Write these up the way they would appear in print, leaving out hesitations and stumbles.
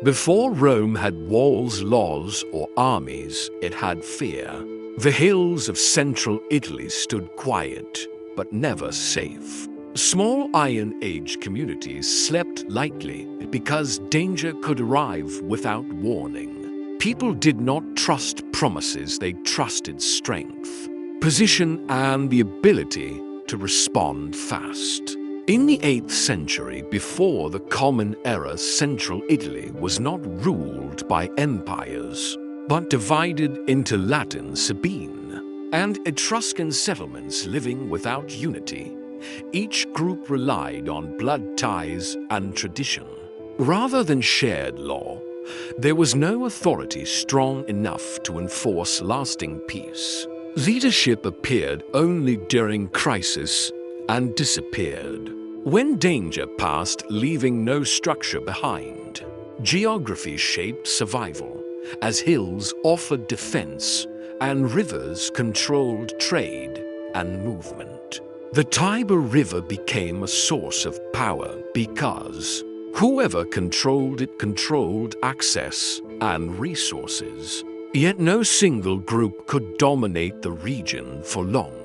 Before Rome had walls, laws, or armies, it had fear. The hills of central Italy stood quiet, but never safe. Small Iron Age communities slept lightly because danger could arrive without warning. People did not trust promises, they trusted strength, position, and the ability to respond fast. In the 8th century, before the Common Era, central Italy was not ruled by empires, but divided into Latin Sabine and Etruscan settlements living without unity. Each group relied on blood ties and tradition. Rather than shared law, there was no authority strong enough to enforce lasting peace. Leadership appeared only during crisis and disappeared when danger passed, leaving no structure behind. Geography shaped survival, as hills offered defense and rivers controlled trade and movement. The Tiber River became a source of power because whoever controlled it controlled access and resources. Yet no single group could dominate the region for long.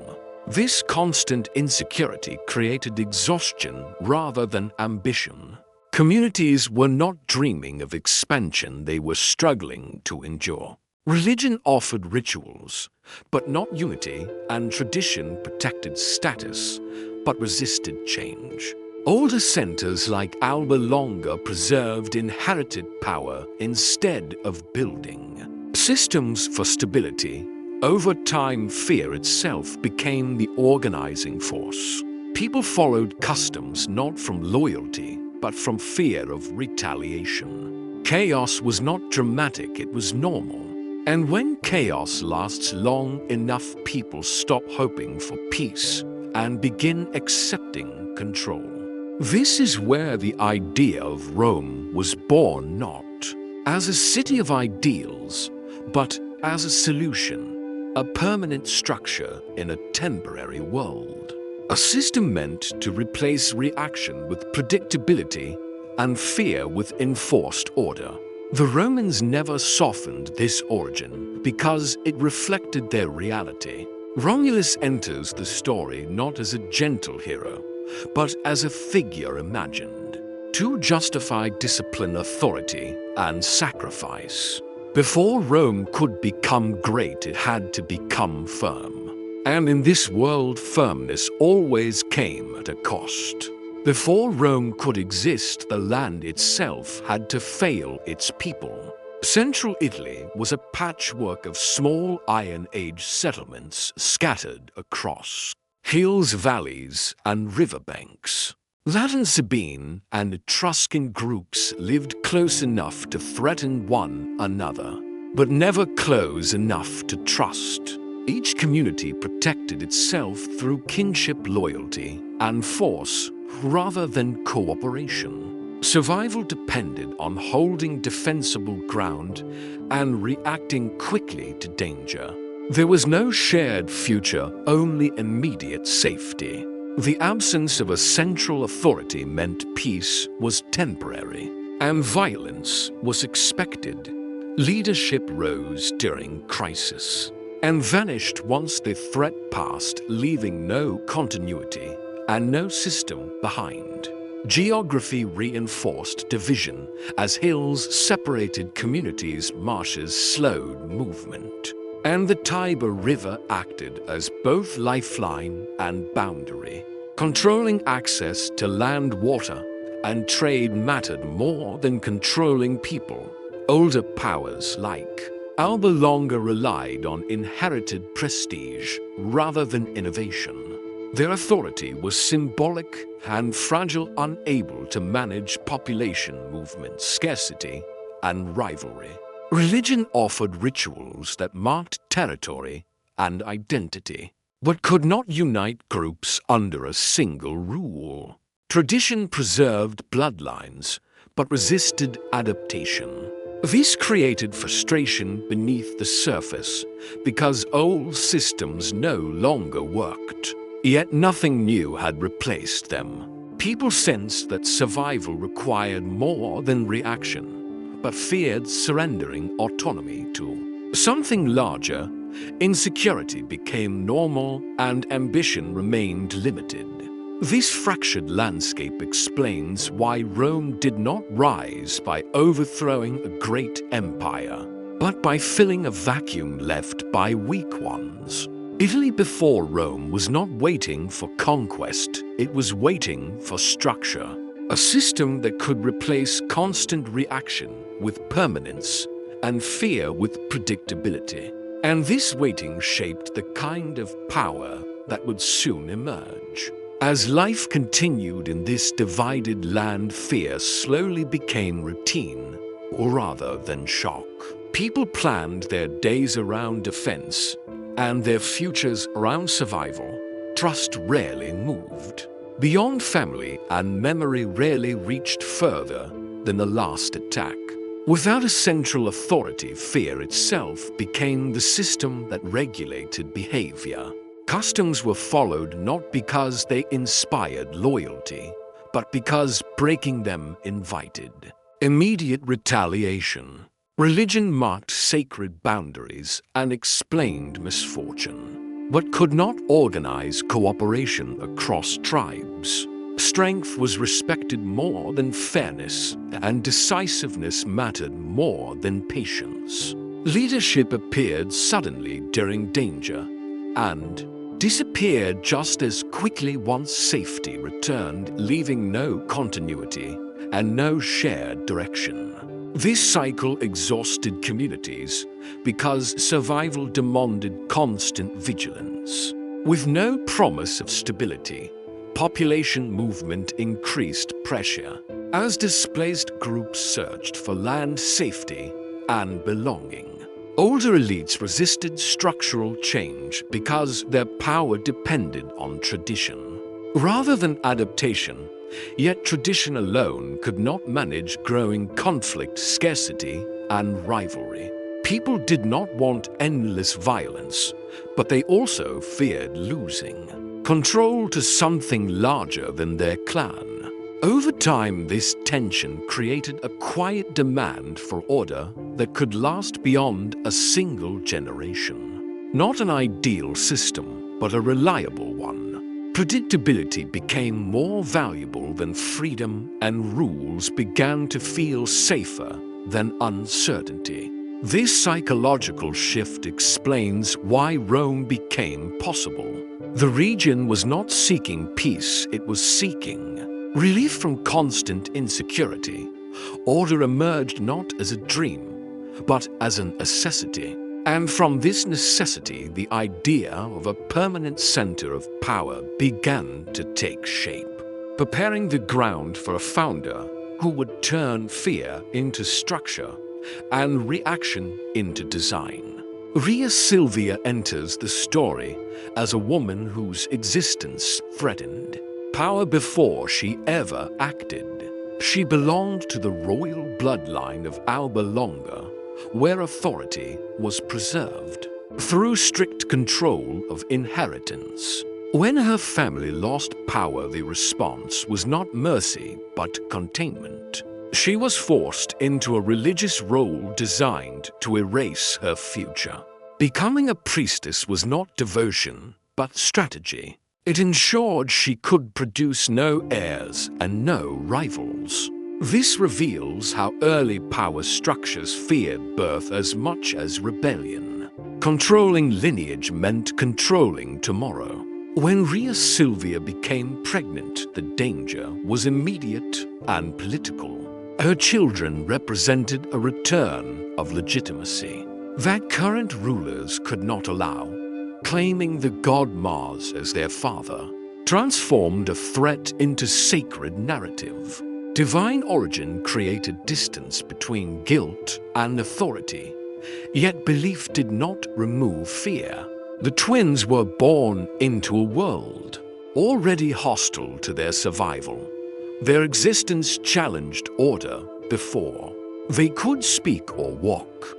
This constant insecurity created exhaustion rather than ambition. Communities were not dreaming of expansion, they were struggling to endure. Religion offered rituals, but not unity, and tradition protected status, but resisted change. Older centers like Alba Longa preserved inherited power instead of building systems for stability. Over time, fear itself became the organizing force. People followed customs not from loyalty, but from fear of retaliation. Chaos was not dramatic, it was normal. And when chaos lasts long enough, people stop hoping for peace and begin accepting control. This is where the idea of Rome was born, not as a city of ideals, but as a solution. A permanent structure in a temporary world. A system meant to replace reaction with predictability and fear with enforced order. The Romans never softened this origin because it reflected their reality. Romulus enters the story not as a gentle hero, but as a figure imagined to justify discipline, authority, and sacrifice. Before Rome could become great, it had to become firm. And in this world, firmness always came at a cost. Before Rome could exist, the land itself had to fail its people. Central Italy was a patchwork of small Iron Age settlements scattered across hills, valleys, and riverbanks. Latin Sabine and Etruscan groups lived close enough to threaten one another, but never close enough to trust. Each community protected itself through kinship, loyalty, and force rather than cooperation. Survival depended on holding defensible ground and reacting quickly to danger. There was no shared future, only immediate safety. The absence of a central authority meant peace was temporary, and violence was expected. Leadership rose during crisis and vanished once the threat passed, leaving no continuity and no system behind. Geography reinforced division as hills separated communities, marshes slowed movement. And the Tiber River acted as both lifeline and boundary. Controlling access to land, water, and trade mattered more than controlling people. Older powers like Alba Longa relied on inherited prestige rather than innovation. Their authority was symbolic and fragile, unable to manage population movements, scarcity, and rivalry. Religion offered rituals that marked territory and identity, but could not unite groups under a single rule. Tradition preserved bloodlines, but resisted adaptation. This created frustration beneath the surface because old systems no longer worked. Yet nothing new had replaced them. People sensed that survival required more than reaction. but feared surrendering autonomy to something larger. Insecurity became normal and ambition remained limited. This fractured landscape explains why Rome did not rise by overthrowing a great empire, but by filling a vacuum left by weak ones. Italy before Rome was not waiting for conquest, it was waiting for structure. A system that could replace constant reaction with permanence and fear with predictability. And this waiting shaped the kind of power that would soon emerge. As life continued in this divided land, fear slowly became routine, rather than shock. People planned their days around defense and their futures around survival. Trust rarely moved. Beyond family, and memory rarely reached further than the last attack. Without a central authority, fear itself became the system that regulated behavior. Customs were followed not because they inspired loyalty, but because breaking them invited immediate retaliation. Religion marked sacred boundaries and explained misfortune, but could not organize cooperation across tribes. Strength was respected more than fairness, and decisiveness mattered more than patience. Leadership appeared suddenly during danger and disappeared just as quickly once safety returned, leaving no continuity and no shared direction. This cycle exhausted communities because survival demanded constant vigilance. With no promise of stability, population movement increased pressure as displaced groups searched for land safety and belonging. Older elites resisted structural change because their power depended on tradition rather than adaptation. Yet tradition alone could not manage growing conflict, scarcity, and rivalry. People did not want endless violence, but they also feared losing control to something larger than their clan. Over time, this tension created a quiet demand for order that could last beyond a single generation. Not an ideal system, but a reliable one. Predictability became more valuable than freedom, and rules began to feel safer than uncertainty. This psychological shift explains why Rome became possible. The region was not seeking peace, it was seeking relief from constant insecurity. Order emerged not as a dream, but as a necessity. And from this necessity, the idea of a permanent center of power began to take shape, preparing the ground for a founder who would turn fear into structure and reaction into design. Rhea Silvia enters the story as a woman whose existence threatened power before she ever acted. She belonged to the royal bloodline of Alba Longa, where authority was preserved through strict control of inheritance. When her family lost power, the response was not mercy but containment. She was forced into a religious role designed to erase her future. Becoming a priestess was not devotion, but strategy. It ensured she could produce no heirs and no rivals. This reveals how early power structures feared birth as much as rebellion. Controlling lineage meant controlling tomorrow. When Rhea Silvia became pregnant, the danger was immediate and political. Her children represented a return of legitimacy that current rulers could not allow. Claiming the god Mars as their father transformed a threat into sacred narrative. Divine origin created distance between guilt and authority, yet belief did not remove fear. The twins were born into a world already hostile to their survival. Their existence challenged order before they could speak or walk.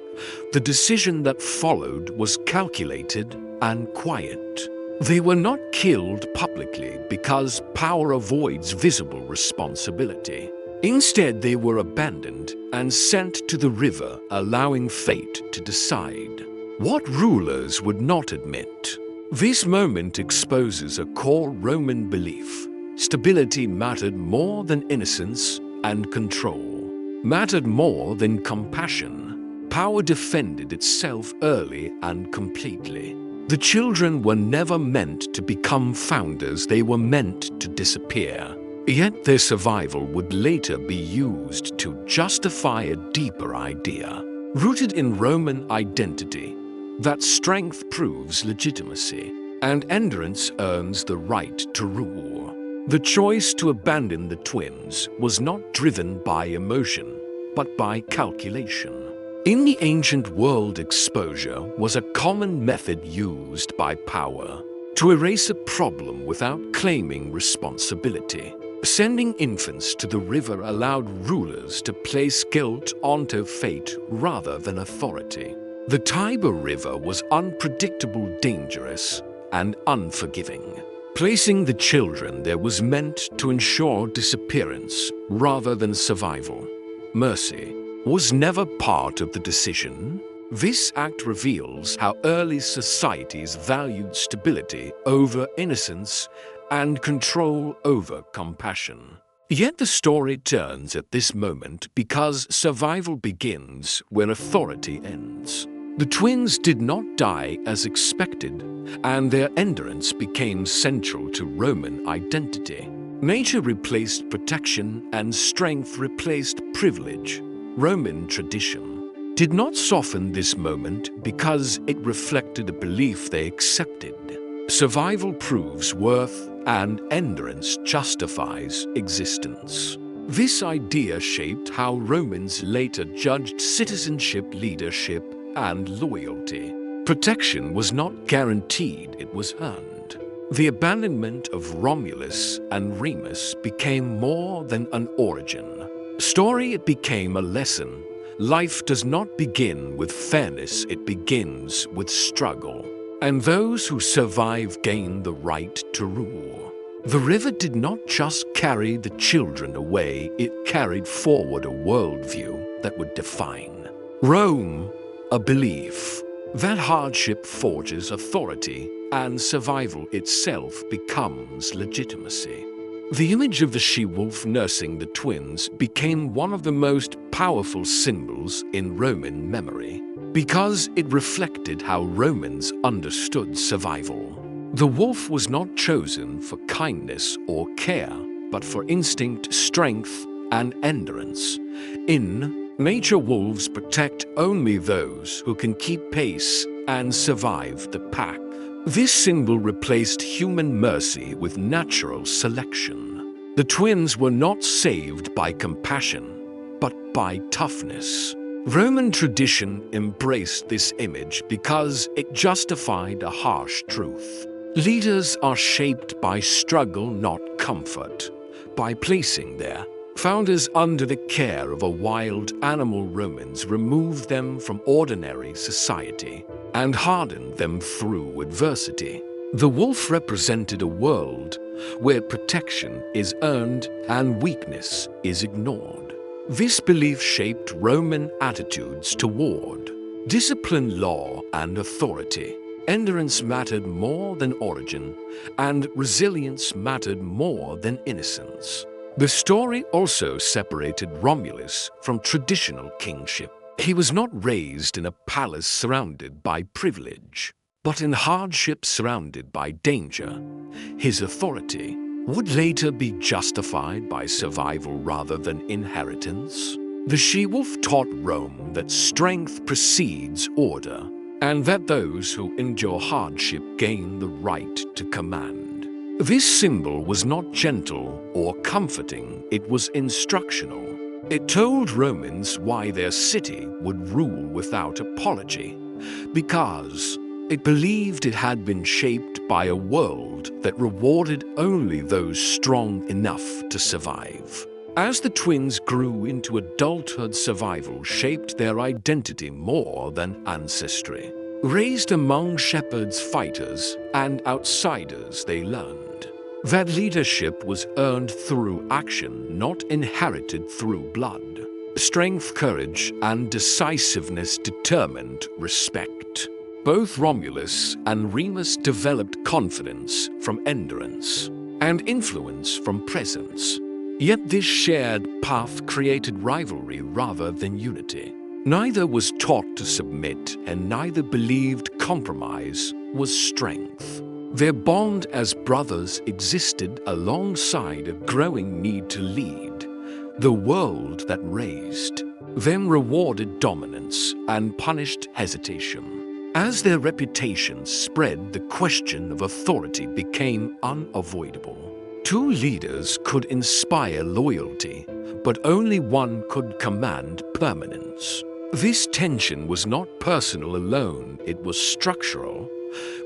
The decision that followed was calculated and quiet. They were not killed publicly because power avoids visible responsibility. Instead, they were abandoned and sent to the river, allowing fate to decide. What rulers would not admit? This moment exposes a core Roman belief. Stability mattered more than innocence, and control mattered more than compassion. Power defended itself early and completely. The children were never meant to become founders, they were meant to disappear. Yet their survival would later be used to justify a deeper idea, rooted in Roman identity, that strength proves legitimacy, and endurance earns the right to rule. The choice to abandon the twins was not driven by emotion, but by calculation. In the ancient world, exposure was a common method used by power to erase a problem without claiming responsibility. Sending infants to the river allowed rulers to place guilt onto fate rather than authority. The Tiber River was unpredictable, dangerous, and unforgiving. Placing the children there was meant to ensure disappearance rather than survival. Mercy was never part of the decision. This act reveals how early societies valued stability over innocence and control over compassion. Yet the story turns at this moment because survival begins when authority ends. The twins did not die as expected, and their endurance became central to Roman identity. Nature replaced protection, and strength replaced privilege. Roman tradition did not soften this moment because it reflected a belief they accepted. Survival proves worth, and endurance justifies existence. This idea shaped how Romans later judged citizenship, leadership, and loyalty. Protection was not guaranteed, it was earned. The abandonment of Romulus and Remus became more than an origin story, it became a lesson. Life does not begin with fairness, it begins with struggle. And those who survive gain the right to rule. The river did not just carry the children away, it carried forward a worldview that would define Rome, a belief that hardship forges authority and survival itself becomes legitimacy. The image of the she-wolf nursing the twins became one of the most powerful symbols in Roman memory because it reflected how Romans understood survival. The wolf was not chosen for kindness or care, but for instinct, strength, and endurance. In nature, wolves protect only those who can keep pace and survive the pack. This symbol replaced human mercy with natural selection. The twins were not saved by compassion, but by toughness. Roman tradition embraced this image because it justified a harsh truth. Leaders are shaped by struggle, not comfort. By placing their founders under the care of a wild animal, Romans removed them from ordinary society and hardened them through adversity. The wolf represented a world where protection is earned and weakness is ignored. This belief shaped Roman attitudes toward discipline, law, and authority. Endurance mattered more than origin, and resilience mattered more than innocence. The story also separated Romulus from traditional kingship. He was not raised in a palace surrounded by privilege, but in hardship surrounded by danger. His authority would later be justified by survival rather than inheritance. The she-wolf taught Rome that strength precedes order, and that those who endure hardship gain the right to command. This symbol was not gentle or comforting, it was instructional. It told Romans why their city would rule without apology, because it believed it had been shaped by a world that rewarded only those strong enough to survive. As the twins grew into adulthood, survival shaped their identity more than ancestry. Raised among shepherds, fighters, and outsiders, they learned That leadership was earned through action, not inherited through blood. Strength, courage, and decisiveness determined respect. Both Romulus and Remus developed confidence from endurance and influence from presence. Yet this shared path created rivalry rather than unity. Neither was taught to submit, and neither believed compromise was strength. Their bond as brothers existed alongside a growing need to lead. The world that raised them rewarded dominance and punished hesitation. As their reputations spread, the question of authority became unavoidable. Two leaders could inspire loyalty, but only one could command permanence. This tension was not personal alone, it was structural.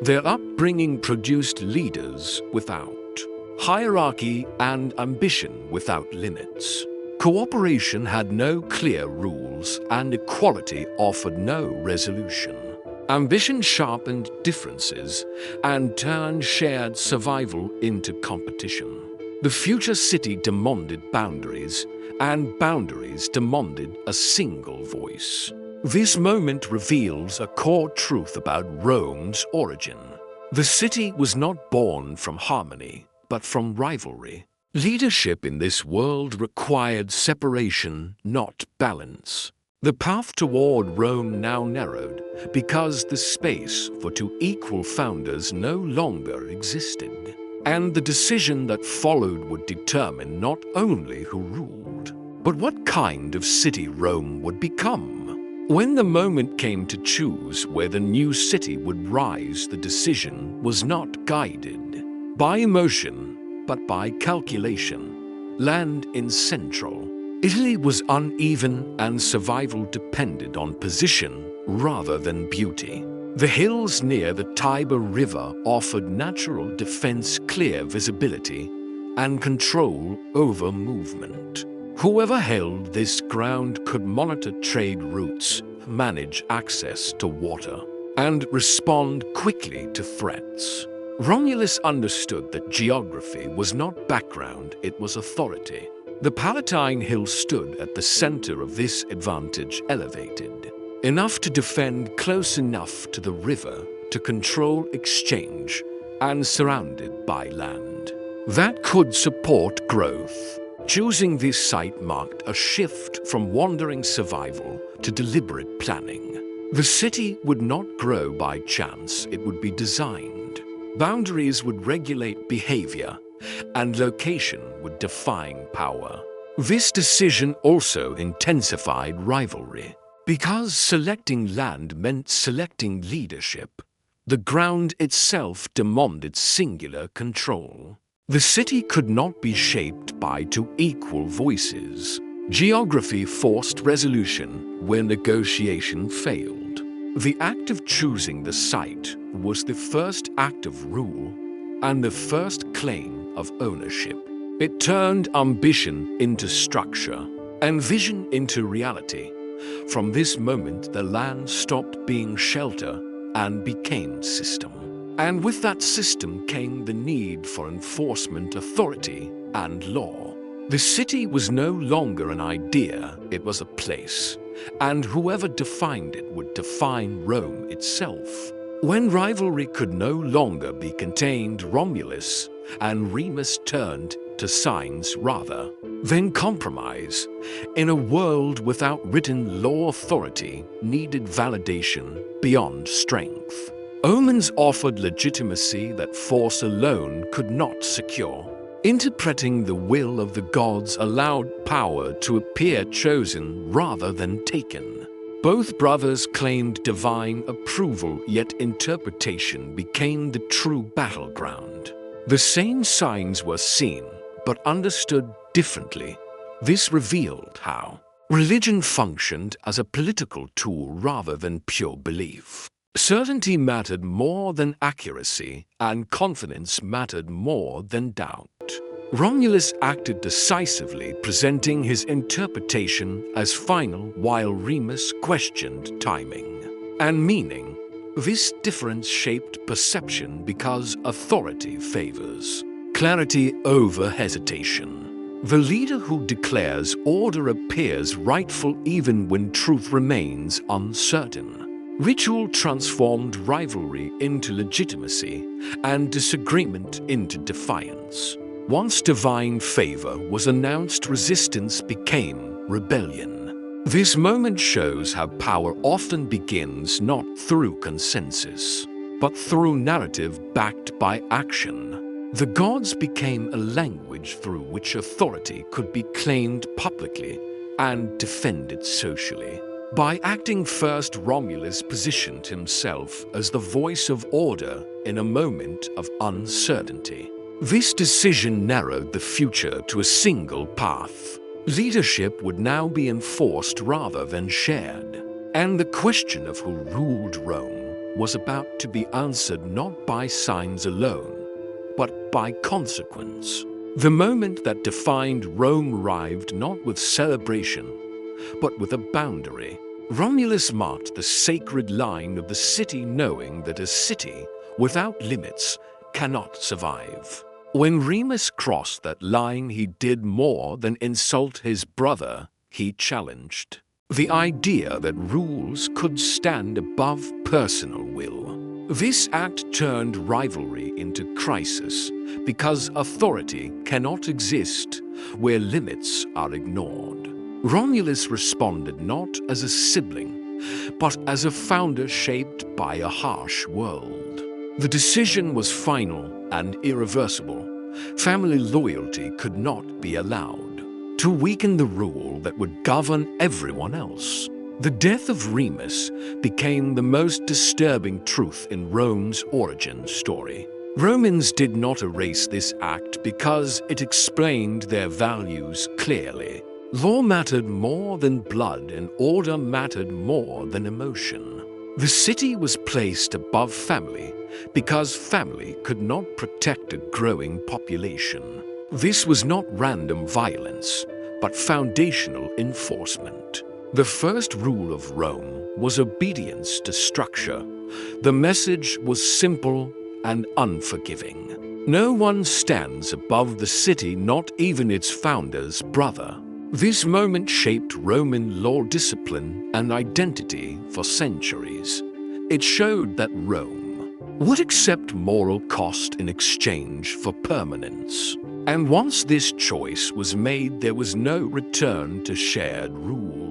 Their upbringing produced leaders without hierarchy and ambition without limits. Cooperation had no clear rules, and equality offered no resolution. Ambition sharpened differences and turned shared survival into competition. The future city demanded boundaries, and boundaries demanded a single voice. This moment reveals a core truth about Rome's origin. The city was not born from harmony, but from rivalry. Leadership in this world required separation, not balance. The path toward Rome now narrowed because the space for two equal founders no longer existed. And the decision that followed would determine not only who ruled, but what kind of city Rome would become. When the moment came to choose where the new city would rise, the decision was not guided by emotion, but by calculation. Land in Central Italy was uneven, and survival depended on position rather than beauty. The hills near the Tiber River offered natural defense, clear visibility, and control over movement. Whoever held this ground could monitor trade routes, manage access to water, and respond quickly to threats. Romulus understood that geography was not background, it was authority. The Palatine Hill stood at the center of this advantage, elevated enough to defend, close enough to the river to control exchange, and surrounded by land that could support growth. Choosing this site marked a shift from wandering survival to deliberate planning. The city would not grow by chance, it would be designed. Boundaries would regulate behavior, and location would define power. This decision also intensified rivalry. Because selecting land meant selecting leadership, the ground itself demanded singular control. The city could not be shaped by two equal voices. Geography forced resolution where negotiation failed. The act of choosing the site was the first act of rule and the first claim of ownership. It turned ambition into structure and vision into reality. From this moment, the land stopped being shelter and became system. And with that system came the need for enforcement, authority, and law. The city was no longer an idea, it was a place, and whoever defined it would define Rome itself. When rivalry could no longer be contained, Romulus and Remus turned to signs rather than compromise. In a world without written law, authority needed validation beyond strength. Omens offered legitimacy that force alone could not secure. Interpreting the will of the gods allowed power to appear chosen rather than taken. Both brothers claimed divine approval, yet interpretation became the true battleground. The same signs were seen, but understood differently. This revealed how religion functioned as a political tool rather than pure belief. Certainty mattered more than accuracy, and confidence mattered more than doubt. Romulus acted decisively, presenting his interpretation as final, while Remus questioned timing and meaning. This difference shaped perception because authority favors clarity over hesitation. The leader who declares order appears rightful even when truth remains uncertain. Ritual transformed rivalry into legitimacy and disagreement into defiance. Once divine favor was announced, resistance became rebellion. This moment shows how power often begins not through consensus, but through narrative backed by action. The gods became a language through which authority could be claimed publicly and defended socially. By acting first, Romulus positioned himself as the voice of order in a moment of uncertainty. This decision narrowed the future to a single path. Leadership would now be enforced rather than shared. And the question of who ruled Rome was about to be answered not by signs alone, but by consequence. The moment that defined Rome arrived not with celebration, but with a boundary. Romulus marked the sacred line of the city, knowing that a city without limits cannot survive. When Remus crossed that line, he did more than insult his brother. He challenged the idea that rules could stand above personal will. This act turned rivalry into crisis because authority cannot exist where limits are ignored. Romulus responded not as a sibling, but as a founder shaped by a harsh world. The decision was final and irreversible. Family loyalty could not be allowed to weaken the rule that would govern everyone else. The death of Remus became the most disturbing truth in Rome's origin story. Romans did not erase this act because it explained their values clearly. Law mattered more than blood, and order mattered more than emotion. The city was placed above family because family could not protect a growing population. This was not random violence, but foundational enforcement. The first rule of Rome was obedience to structure. The message was simple and unforgiving. No one stands above the city, not even its founder's brother. This moment shaped Roman law, discipline, and identity for centuries. It showed that Rome would accept moral cost in exchange for permanence. And once this choice was made, there was no return to shared rule.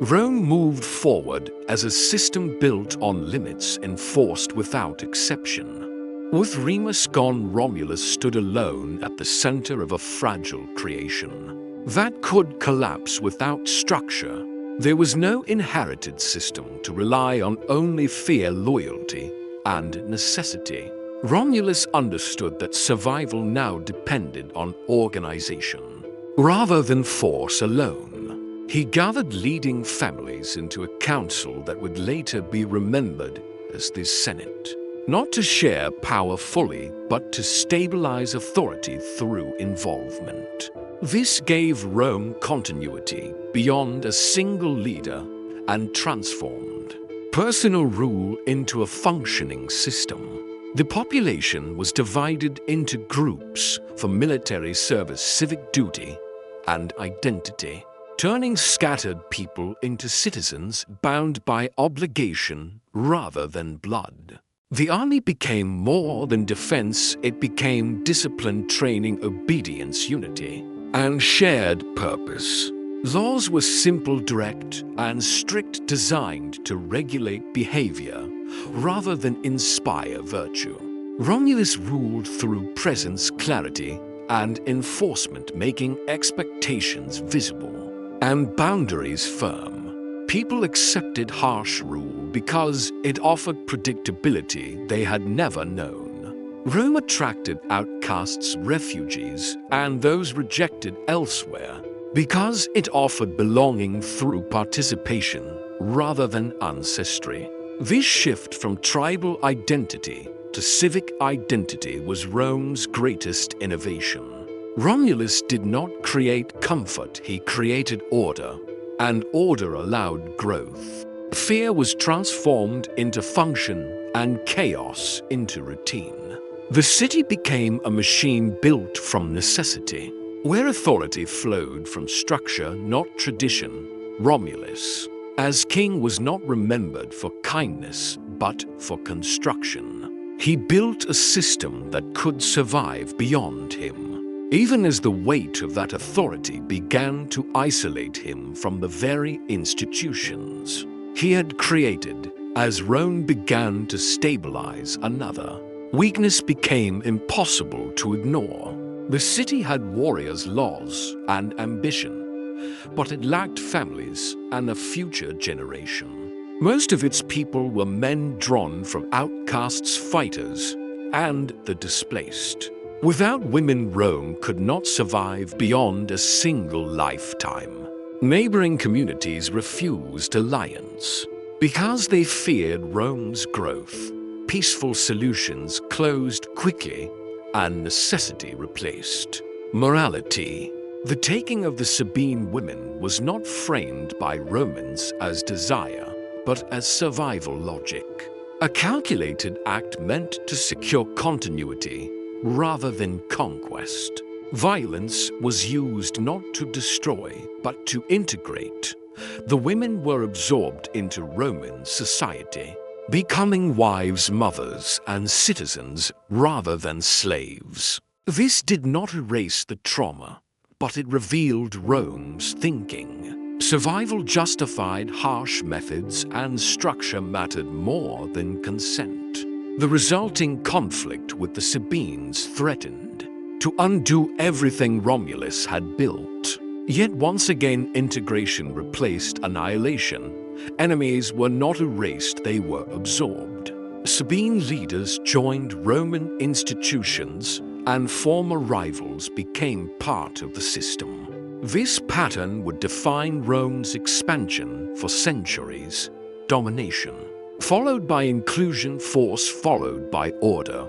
Rome moved forward as a system built on limits enforced without exception. With Remus gone, Romulus stood alone at the center of a fragile creation that could collapse without structure. There was no inherited system to rely on, only fear, loyalty, and necessity. Romulus understood that survival now depended on organization rather than force alone. He gathered leading families into a council that would later be remembered as the Senate, not to share power fully, but to stabilize authority through involvement. This gave Rome continuity beyond a single leader and transformed personal rule into a functioning system. The population was divided into groups for military service, civic duty, and identity, turning scattered people into citizens bound by obligation rather than blood. The army became more than defense, it became discipline, training, obedience, unity, and shared purpose. Laws were simple, direct, and strict, designed to regulate behavior rather than inspire virtue. Romulus ruled through presence, clarity, and enforcement, making expectations visible and boundaries firm. People accepted harsh rule because it offered predictability they had never known. Rome attracted outcasts, refugees, and those rejected elsewhere because it offered belonging through participation rather than ancestry. This shift from tribal identity to civic identity was Rome's greatest innovation. Romulus did not create comfort, he created order, and order allowed growth. Fear was transformed into function and chaos into routine. The city became a machine built from necessity, where authority flowed from structure, not tradition. Romulus, as king, was not remembered for kindness, but for construction. He built a system that could survive beyond him, even as the weight of that authority began to isolate him from the very institutions he had created. As Rome began to stabilize another, weakness became impossible to ignore. The city had warriors, laws, and ambition, but it lacked families and a future generation. Most of its people were men drawn from outcasts, fighters, and the displaced. Without women, Rome could not survive beyond a single lifetime. Neighboring communities refused alliance because they feared Rome's growth. Peaceful solutions closed quickly, and necessity replaced morality. The taking of the Sabine women was not framed by Romans as desire, but as survival logic. A calculated act meant to secure continuity rather than conquest. Violence was used not to destroy, but to integrate. The women were absorbed into Roman society, becoming wives, mothers, and citizens rather than slaves. This did not erase the trauma, but it revealed Rome's thinking. Survival justified harsh methods, and structure mattered more than consent. The resulting conflict with the Sabines threatened to undo everything Romulus had built. Yet once again, integration replaced annihilation. Enemies were not erased, they were absorbed. Sabine leaders joined Roman institutions, and former rivals became part of the system. This pattern would define Rome's expansion for centuries: domination, followed by inclusion, force followed by order.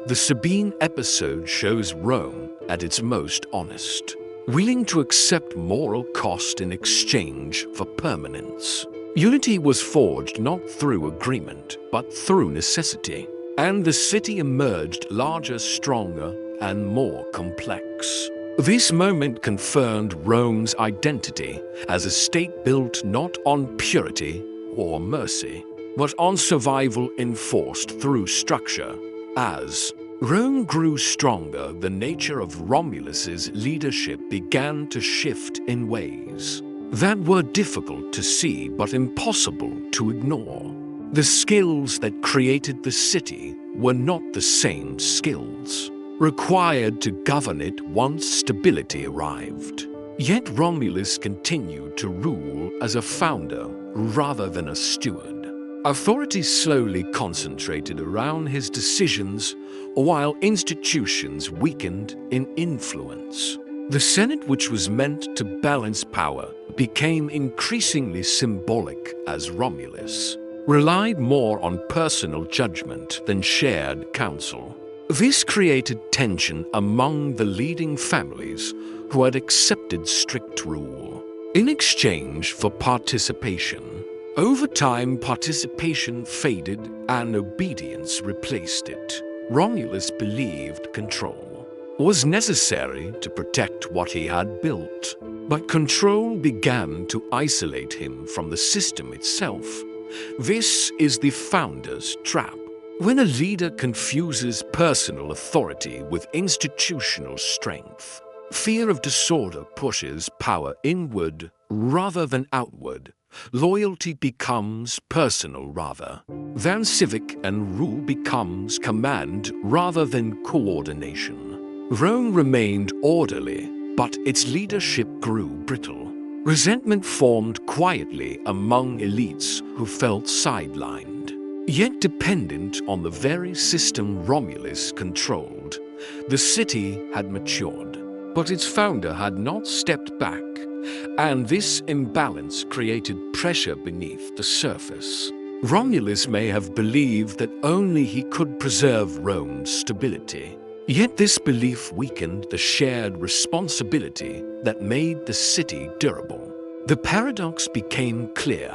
The Sabine episode shows Rome at its most honest, willing to accept moral cost in exchange for permanence. Unity was forged not through agreement, but through necessity, and the city emerged larger, stronger, and more complex. This moment confirmed Rome's identity as a state built not on purity or mercy, but on survival enforced through structure. As Rome grew stronger, the nature of Romulus's leadership began to shift in ways that were difficult to see but impossible to ignore. The skills that created the city were not the same skills required to govern it once stability arrived. Yet Romulus continued to rule as a founder rather than a steward. Authority slowly concentrated around his decisions, while institutions weakened in influence. The Senate, which was meant to balance power, became increasingly symbolic as Romulus relied more on personal judgment than shared counsel. This created tension among the leading families who had accepted strict rule in exchange for participation. Over time, participation faded and obedience replaced it. Romulus believed control was necessary to protect what he had built, but control began to isolate him from the system itself. This is the founder's trap. When a leader confuses personal authority with institutional strength, fear of disorder pushes power inward rather than outward. Loyalty becomes personal rather than civic, and rule becomes command rather than coordination. Rome remained orderly, but its leadership grew brittle. Resentment formed quietly among elites who felt sidelined, yet dependent on the very system Romulus controlled. The city had matured, but its founder had not stepped back, and this imbalance created pressure beneath the surface. Romulus may have believed that only he could preserve Rome's stability, yet this belief weakened the shared responsibility that made the city durable. The paradox became clear.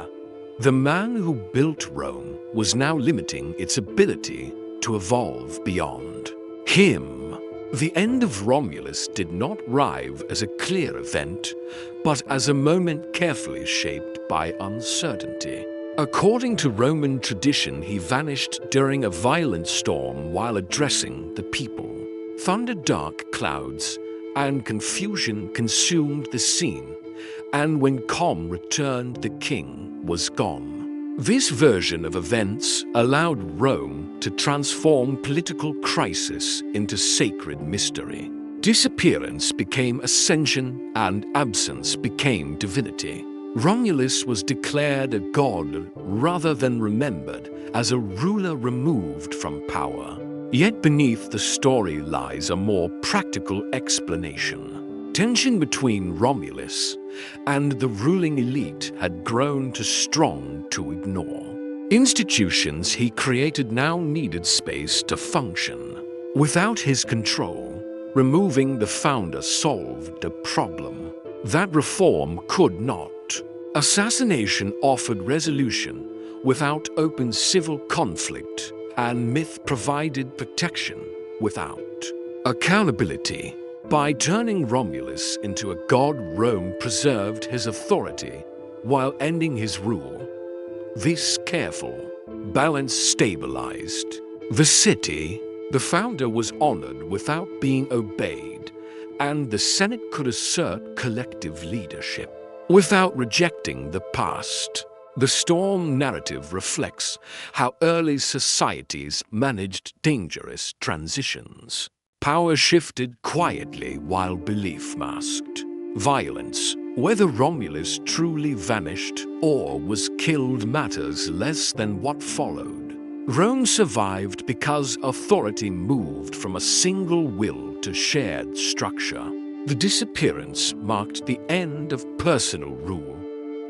The man who built Rome was now limiting its ability to evolve beyond. him. The end of Romulus did not arrive as a clear event, but as a moment carefully shaped by uncertainty. According to Roman tradition, he vanished during a violent storm while addressing the people. Thunder, dark clouds, and confusion consumed the scene, and when calm returned, the king was gone. This version of events allowed Rome to transform political crisis into sacred mystery. Disappearance became ascension, and absence became divinity. Romulus was declared a god rather than remembered, as a ruler removed from power. Yet beneath the story lies a more practical explanation. Tension between Romulus and the ruling elite had grown too strong to ignore. Institutions he created now needed space to function. Without his control, removing the founder solved a problem that reform could not. Assassination offered resolution without open civil conflict, and myth provided protection without accountability. By turning Romulus into a god, Rome preserved his authority while ending his rule. This careful balance stabilized the city. The founder was honored without being obeyed, and the Senate could assert collective leadership without rejecting the past. The storm narrative reflects how early societies managed dangerous transitions. Power shifted quietly while belief masked violence. Whether Romulus truly vanished or was killed matters less than what followed. Rome survived because authority moved from a single will to shared structure. The disappearance marked the end of personal rule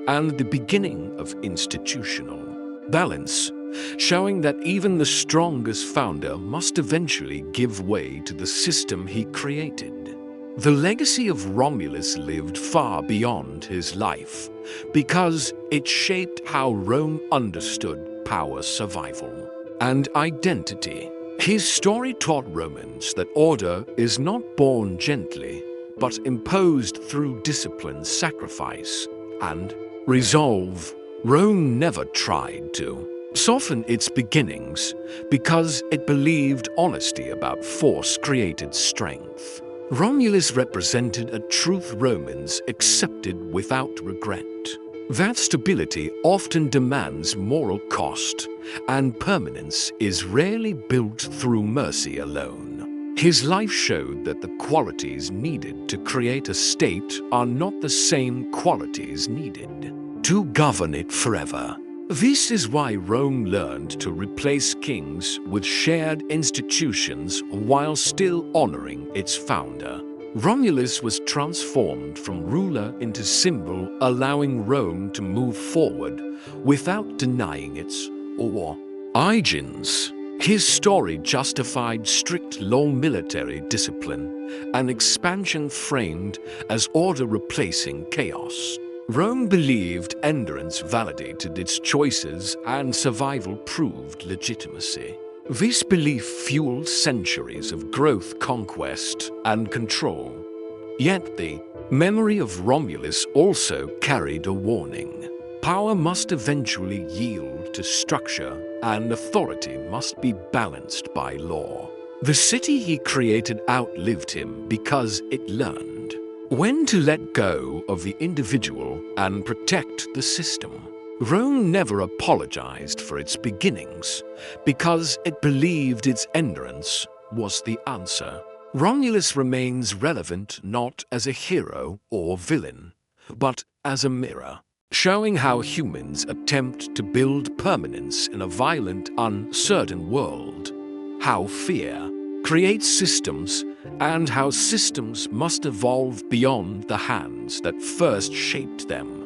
and the beginning of institutional balance, showing that even the strongest founder must eventually give way to the system he created. The legacy of Romulus lived far beyond his life because it shaped how Rome understood power, survival, and identity. His story taught Romans that order is not born gently, but imposed through discipline, sacrifice, and resolve. Rome never tried to soften its beginnings because it believed honesty about force created strength. Romulus represented a truth Romans accepted without regret. That stability often demands moral cost, and permanence is rarely built through mercy alone. His life showed that the qualities needed to create a state are not the same qualities needed to govern it forever. This is why Rome learned to replace kings with shared institutions while still honoring its founder. Romulus was transformed from ruler into symbol, allowing Rome to move forward without denying its origins. His story justified strict law, military discipline, and expansion framed as order replacing chaos. Rome believed endurance validated its choices and survival proved legitimacy. This belief fueled centuries of growth, conquest, and control. Yet the memory of Romulus also carried a warning. Power must eventually yield to structure, and authority must be balanced by law. The city he created outlived him because it learned when to let go of the individual and protect the system. Rome never apologized for its beginnings because it believed its endurance was the answer. Romulus remains relevant not as a hero or villain, but as a mirror, showing how humans attempt to build permanence in a violent, uncertain world, how fear creates systems, and how systems must evolve beyond the hands that first shaped them.